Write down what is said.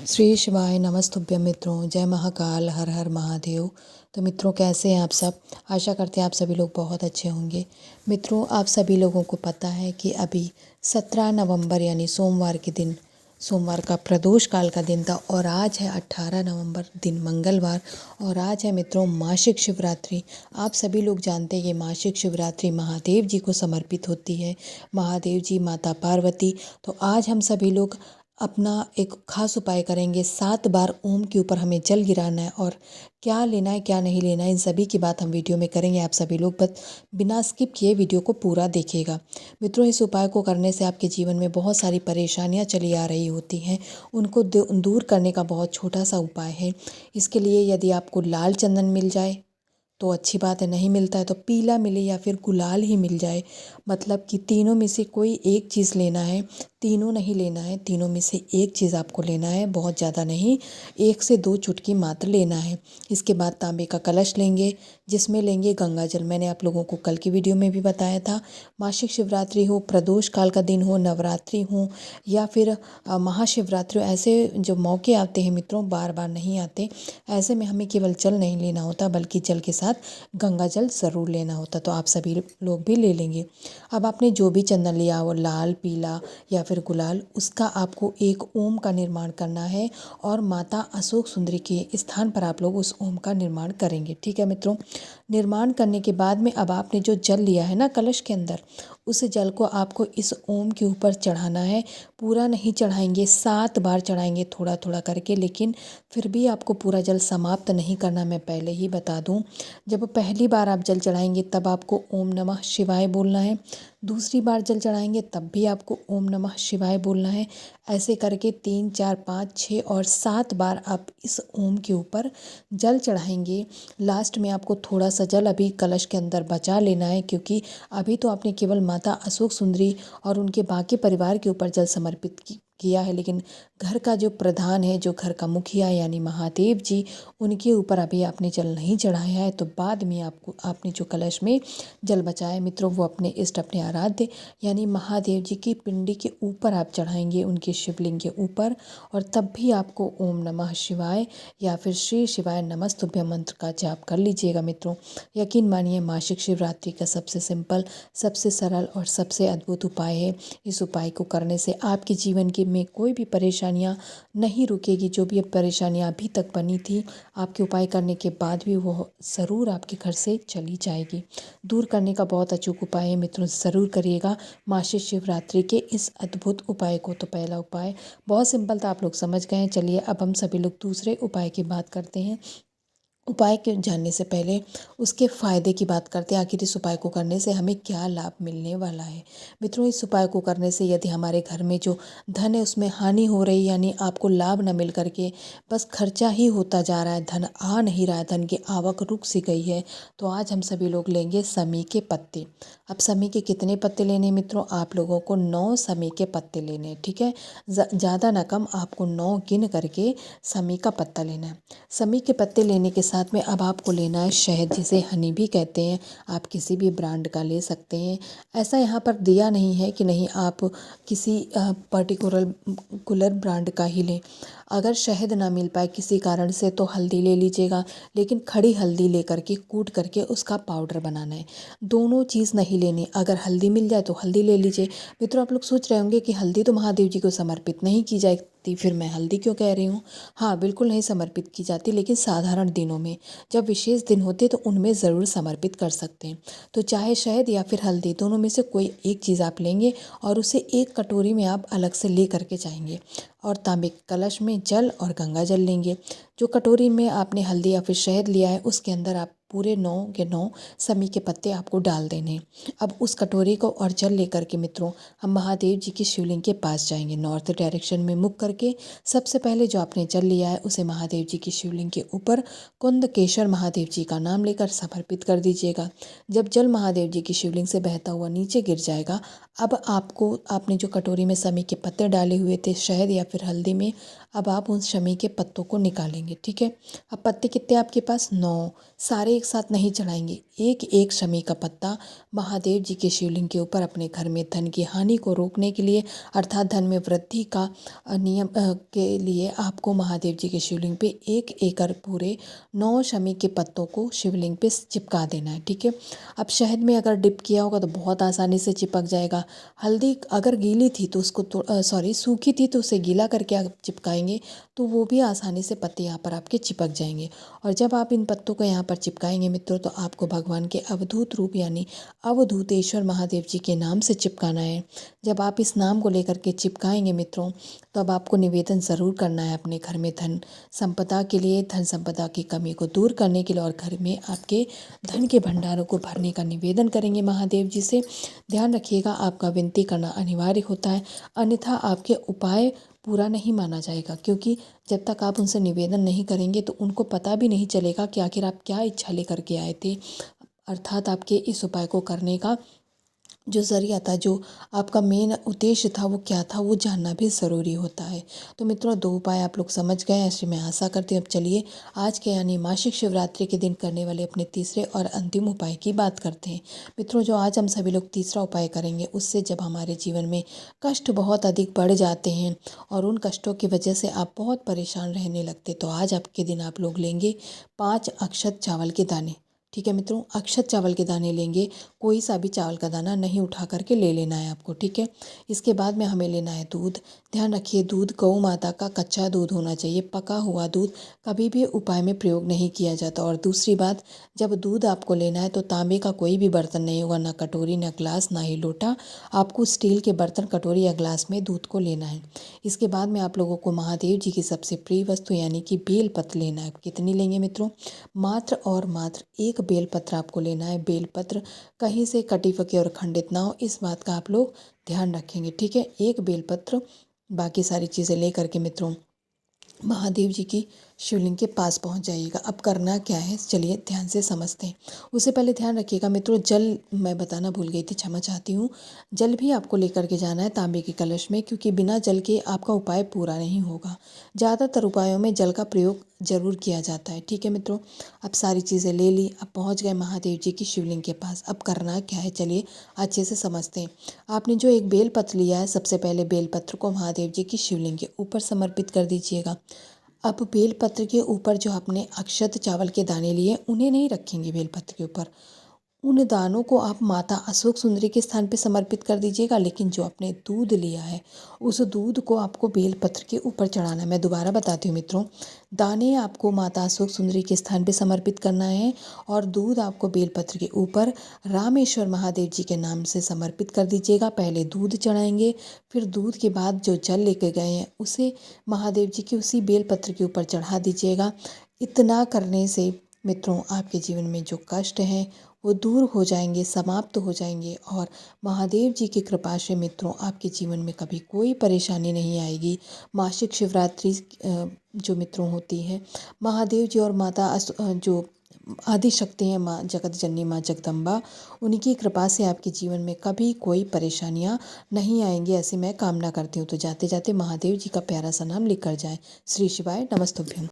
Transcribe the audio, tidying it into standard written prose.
श्री शिवाय नमस्तुभ्यं मित्रों, जय महाकाल, हर हर महादेव। तो मित्रों, कैसे हैं आप सब? आशा करते हैं आप सभी लोग बहुत अच्छे होंगे। मित्रों, आप सभी लोगों को पता है कि अभी 17 नवंबर यानी सोमवार के दिन, सोमवार का प्रदोष काल का दिन था और आज है 18 नवंबर दिन मंगलवार और आज है मित्रों मासिक शिवरात्रि। आप सभी लोग जानते हैं कि मासिक शिवरात्रि महादेव जी को समर्पित होती है, महादेव जी, माता पार्वती। तो आज हम सभी लोग अपना एक खास उपाय करेंगे। 7 बार ओम के ऊपर हमें जल गिराना है और क्या लेना है क्या नहीं लेना है इन सभी की बात हम वीडियो में करेंगे। आप सभी लोग बस बिना स्किप किए वीडियो को पूरा देखिएगा। मित्रों, इस उपाय को करने से आपके जीवन में बहुत सारी परेशानियां चली आ रही होती हैं, उनको दूर करने का बहुत छोटा सा उपाय है। इसके लिए यदि आपको लाल चंदन मिल जाए तो अच्छी बात है, नहीं मिलता है तो पीला मिले या फिर गुलाल ही मिल जाए, मतलब कि तीनों में से कोई एक चीज़ लेना है। तीनों नहीं लेना है, तीनों में से एक चीज़ आपको लेना है, बहुत ज़्यादा नहीं, 1 से 2 चुटकी मात्र लेना है। इसके बाद तांबे का कलश लेंगे जिसमें लेंगे गंगा जल। मैंने आप लोगों को कल की वीडियो में भी बताया था, मासिक शिवरात्रि हो, प्रदोष काल का दिन हो, नवरात्रि हो या फिर महाशिवरात्रि, ऐसे जो मौके आते हैं मित्रों बार बार नहीं आते, ऐसे में हमें केवल जल नहीं लेना होता बल्कि जल के साथ गंगा जल ज़रूर लेना होता। तो आप सभी लोग भी ले लेंगे। अब आपने जो भी चंदन लिया वो लाल, पीला या फिर गुलाल, उसका आपको एक ओम का निर्माण करना है और माता अशोक सुंदरी के स्थान पर आप लोग उस ओम का निर्माण करेंगे। ठीक है मित्रों, निर्माण करने के बाद में अब आपने जो जल लिया है ना कलश के अंदर, उस जल को आपको इस ओम के ऊपर चढ़ाना है। पूरा नहीं चढ़ाएंगे, 7 बार चढ़ाएंगे थोड़ा थोड़ा करके, लेकिन फिर भी आपको पूरा जल समाप्त नहीं करना, मैं पहले ही बता दूं। जब पहली बार आप जल चढ़ाएंगे तब आपको ओम नमः शिवाय बोलना है, दूसरी बार जल चढ़ाएंगे तब भी आपको ओम नमः शिवाय बोलना है। ऐसे करके 3, 4, 5, 6 और 7 बार आप इस ओम के ऊपर जल चढ़ाएंगे। लास्ट में आपको थोड़ा सा जल अभी कलश के अंदर बचा लेना है, क्योंकि अभी तो आपने केवल माता अशोक सुंदरी और उनके बाकी परिवार के ऊपर जल समर्पित किया है, लेकिन घर का जो प्रधान है, जो घर का मुखिया यानी महादेव जी, उनके ऊपर अभी आपने जल नहीं चढ़ाया है। तो बाद में आपको आपने जो कलश में जल बचाया मित्रों, वो अपने इष्ट, अपने आराध्य यानी महादेव जी की पिंडी के ऊपर आप चढ़ाएंगे, उनके शिवलिंग के ऊपर। और तब भी आपको ओम नमः शिवाय या फिर श्री शिवाय नमस्तुभ्य मंत्र का जाप कर लीजिएगा मित्रों। यकीन मानिए, मासिक शिवरात्रि का सबसे सिंपल, सबसे सरल और सबसे अद्भुत उपाय है। इस उपाय को करने से आपके जीवन के में कोई भी परेशानियां नहीं रुकेगी। जो भी परेशानियां अभी तक बनी थी, आपके उपाय करने के बाद भी वो ज़रूर आपके घर से चली जाएगी। दूर करने का बहुत अचूक उपाय है मित्रों, ज़रूर करिएगा मासिक शिवरात्रि के इस अद्भुत उपाय को। तो पहला उपाय बहुत सिंपल था, आप लोग समझ गए हैं। चलिए अब हम सभी लोग दूसरे उपाय की बात करते हैं। उपाय के जानने से पहले उसके फ़ायदे की बात करते हैं, आखिर इस उपाय को करने से हमें क्या लाभ मिलने वाला है। मित्रों, इस उपाय को करने से यदि हमारे घर में जो धन है उसमें हानि हो रही, यानी आपको लाभ न मिल करके बस खर्चा ही होता जा रहा है, धन आ नहीं रहा है, धन की आवक रुक सी गई है, तो आज हम सभी लोग लेंगे समी के पत्ते। अब समी के कितने पत्ते लेने हैं मित्रों? आप लोगों को 9 समी के पत्ते लेने हैं। ठीक है, ज़्यादा ना कम, आपको 9 गिन करके समी का पत्ता लेना है। समी के पत्ते लेने के साथ में अब आपको लेना है शहद, जिसे हनी भी कहते हैं। आप किसी भी ब्रांड का ले सकते हैं, ऐसा यहाँ पर दिया नहीं है कि नहीं आप किसी पर्टिकुलर ब्रांड का ही लें। अगर शहद ना मिल पाए किसी कारण से तो हल्दी ले लीजिएगा, लेकिन खड़ी हल्दी लेकर के कूट करके उसका पाउडर बनाना है। दोनों चीज़ नहीं लेनी, अगर हल्दी मिल जाए तो हल्दी ले लीजिए। मित्रों, आप लोग सोच रहे होंगे कि हल्दी तो महादेव जी को समर्पित नहीं की जाती, फिर मैं हल्दी क्यों कह रही हूँ? हाँ, बिल्कुल नहीं समर्पित की जाती, लेकिन साधारण दिनों में, जब विशेष दिन होते तो उनमें ज़रूर समर्पित कर सकते हैं। तो चाहे शहद या फिर हल्दी, दोनों में से कोई एक चीज़ आप लेंगे और उसे एक कटोरी में आप अलग से ले करके जाएंगे और तांबे के कलश में जल और गंगा जल लेंगे। जो कटोरी में आपने हल्दी या फिर शहद लिया है उसके अंदर आप पूरे 9 के 9 समी के पत्ते आपको डाल देने हैं। अब उस कटोरी को और जल लेकर के मित्रों हम महादेव जी की शिवलिंग के पास जाएंगे, नॉर्थ डायरेक्शन में मुख करके। सबसे पहले जो आपने जल लिया है उसे महादेव जी की शिवलिंग के ऊपर कुंदकेश्वर महादेव जी का नाम लेकर समर्पित कर दीजिएगा। जब जल महादेव जी की शिवलिंग से बहता हुआ नीचे गिर जाएगा, अब आपने जो कटोरी में समी के पत्ते डाले हुए थे शहद या फिर हल्दी में, अब आप उन शमी के पत्तों को निकालेंगे। ठीक है, अब पत्ते कितने आपके पास? 9, सारे एक एक साथ नहीं चढ़ाएंगे। एक एक शमी का पत्ता महादेव जी के शिवलिंग के ऊपर अपने घर में धन की हानि को रोकने के लिए, अर्थात धन में वृद्धि का नियम के लिए आपको महादेव जी के शिवलिंग पे एक एकड़ पूरे 9 शमी के पत्तों को शिवलिंग पे चिपका देना है। ठीक है। अब शहद में अगर डिप किया होगा तो बहुत आसानी से चिपक जाएगा। हल्दी अगर गीली थी तो उसको सूखी थी तो उसे गीला करके आप चिपकाएंगे तो वो भी आसानी से पत्ते यहाँ पर आपके चिपक जाएंगे। और जब आप इन पत्तों को यहाँ पर चिपकाएंगे मित्रों, तो आपको भगवान के अवधूत रूप यानी अवधूतेश्वर महादेव जी के नाम से चिपकाना है। जब आप इस नाम को लेकर के चिपकाएंगे मित्रों, तब आपको निवेदन ज़रूर करना है अपने घर में धन संपदा के लिए, धन संपदा की कमी को दूर करने के लिए, और घर में आपके धन के भंडारों को भरने का निवेदन करेंगे महादेव जी से। ध्यान रखिएगा, आपका विनती करना अनिवार्य होता है, अन्यथा आपके उपाय पूरा नहीं माना जाएगा, क्योंकि जब तक आप उनसे निवेदन नहीं करेंगे तो उनको पता भी नहीं चलेगा कि आखिर आप क्या इच्छा लेकर के आए थे। अर्थात आपके इस उपाय को करने का जो ज़रिया था, जो आपका मेन उद्देश्य था, वो क्या था, वो जानना भी ज़रूरी होता है। तो मित्रों, 2 उपाय आप लोग समझ गए, ऐसे मैं आशा करती हूँ। अब चलिए आज के यानी मासिक शिवरात्रि के दिन करने वाले अपने तीसरे और अंतिम उपाय की बात करते हैं। मित्रों, जो आज हम सभी लोग तीसरा उपाय करेंगे, उससे जब हमारे जीवन में कष्ट बहुत अधिक बढ़ जाते हैं और उन कष्टों की वजह से आप बहुत परेशान रहने लगते, तो आज आपके दिन आप लोग लेंगे 5 अक्षत चावल के दाने। ठीक है मित्रों, अक्षत चावल के दाने लेंगे, कोई सा भी चावल का दाना नहीं उठा करके ले लेना है आपको। ठीक है। इसके बाद में हमें लेना है दूध। ध्यान रखिए, दूध गौ माता का कच्चा दूध होना चाहिए। पका हुआ दूध कभी भी उपाय में प्रयोग नहीं किया जाता। और दूसरी बात, जब दूध आपको लेना है तो तांबे का कोई भी बर्तन नहीं होगा, ना कटोरी, ना ग्लास, ना ही लोटा। आपको स्टील के बर्तन, कटोरी या ग्लास में दूध को लेना है। इसके बाद में आप लोगों को महादेव जी की सबसे प्रिय वस्तु यानी कि बेलपत्र लेना है। कितनी लेंगे मित्रों? मात्र और मात्र एक बेलपत्र आपको लेना है। बेलपत्र कहीं से कटी फकी और खंडित ना हो, इस बात का आप लोग ध्यान रखेंगे। ठीक है। एक बेलपत्र, बाकी सारी चीज़ें ले करके मित्रों महादेव जी की शिवलिंग के पास पहुंच जाइएगा। अब करना क्या है, चलिए ध्यान से समझते हैं। उससे पहले ध्यान रखिएगा मित्रों, जल मैं बताना भूल गई थी, क्षमा चाहती हूँ। जल भी आपको लेकर के जाना है तांबे के कलश में, क्योंकि बिना जल के आपका उपाय पूरा नहीं होगा। ज़्यादातर उपायों में जल का प्रयोग जरूर किया जाता है। ठीक है मित्रों, अब सारी चीज़ें ले ली, अब पहुँच गए महादेव जी की शिवलिंग के पास। अब करना क्या है, चलिए अच्छे से समझते हैं। आपने जो एक बेलपत्र लिया है, सबसे पहले बेलपत्र को महादेव जी की शिवलिंग के ऊपर समर्पित कर दीजिएगा। अब बेलपत्र के ऊपर जो आपने अक्षत चावल के दाने लिए, उन्हें नहीं रखेंगे बेलपत्र के ऊपर। उन दानों को आप माता अशोक सुंदरी के स्थान पे समर्पित कर दीजिएगा। लेकिन जो आपने दूध लिया है, उस दूध को आपको बेलपत्र के ऊपर चढ़ाना है। मैं दोबारा बताती हूँ मित्रों, दाने आपको माता अशोक सुंदरी के स्थान पे समर्पित करना है, और दूध आपको बेलपत्र के ऊपर रामेश्वर महादेव जी के नाम से समर्पित कर दीजिएगा। पहले दूध चढ़ाएंगे, फिर दूध के बाद जो जल लेके गए हैं उसे महादेव जी के उसी बेलपत्र के ऊपर चढ़ा दीजिएगा। इतना करने से मित्रों आपके जीवन में जो कष्ट हैं वो दूर हो जाएंगे, समाप्त हो जाएंगे, और महादेव जी की कृपा से मित्रों आपके जीवन में कभी कोई परेशानी नहीं आएगी। मासिक शिवरात्रि जो मित्रों होती है, महादेव जी और माता जो आदि शक्ति हैं, माँ जगत जननी, माँ जगदम्बा, उनकी कृपा से आपके जीवन में कभी कोई परेशानियाँ नहीं आएंगी, ऐसी मैं कामना करती हूँ। तो जाते जाते महादेव जी का प्यारा सा नाम लिख कर जाए। श्री शिवाय नमस्तुभ्यम।